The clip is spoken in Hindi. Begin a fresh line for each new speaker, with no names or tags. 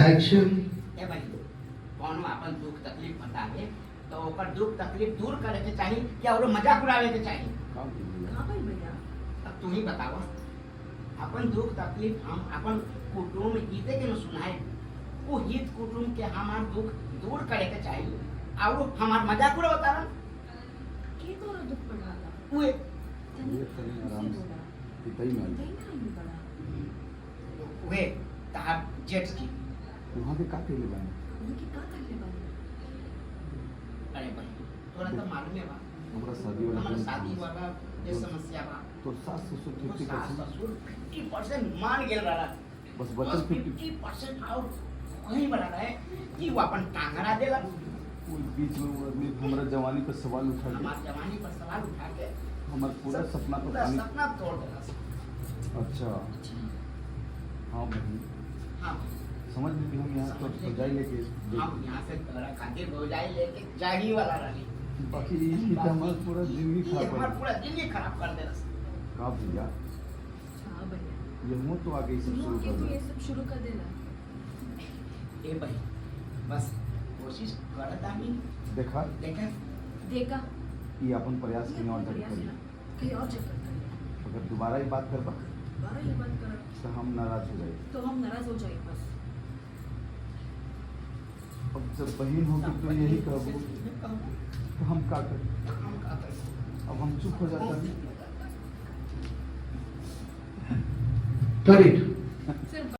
एक्शन।
ए भाई कौन अपन दुख तकलीफ बतावे तो ओकर दुख तकलीफ दूर करे के चाहिए या और मजाक उड़ावे के चाहिए।
कहाँ भाई भैया?
अब तू ही बताओ अपन दुख तकलीफ हम अपन कुटुंब हिते के न सुनाए वो हित कुटुंब के हमार दुख दूर करे के चाहिए और हमार मजाक उड़ा बता रहा
के तोरा दुख पड़ाला?
उए
ये कहीं आराम से इतना ही नहीं
उए तार जेट की
वहाँ पे का केले बानी
उनकी का करले बानी?
अरे भाई तोरा तो मालूम है बा
हमरा शादी वाला
हमारा शादी वाला ये समस्या बा
तो सास ससुर
तो
50%
सास ससुर 50% मान गेल रहा
बस बचल
50% और वही बना रहा है कि वो अपन टांगरा देला
कोई बीच में वो आदमी हमरा जवानी पर सवाल उठा के
हमार जवानी पर सवाल उठा के
हमार पूरा सपना पर
पूरा
पानी
सपना तोड़ देला।
अच्छा हाँ बहन
हाँ
समझ लीजिए हम यहाँ तो सजाई लेके
हम यहाँ से तोरा खातिर हो जाए लेके जाही वाला रही
बाकी ये तो हमारा पूरा जिंदगी
ये
खराब
हमार
कर
पूरा जिंदगी खराब कर देला।
का भैया
हाँ भैया
ये मुँह तो आगे सब शुरू
के
कर
तू
दो
ये सब शुरू कर देना।
ए भाई बस कोशिश करता नहीं
देखा
देखा
देखा
ये अपन प्रयास
ये
कहीं और
प्रयास
जगह करिए
ना, कहीं और जगह करिए।
अगर दोबारा ये बात कर पा
दोबारा ये बात करा
तो हम नाराज हो जाए
तो हम नाराज हो जाए बस।
अब जब बहन होगी तो यही कहबो तो हम का करें
हम का करें
अब हम चुप हो जाते हैं
करेक्ट।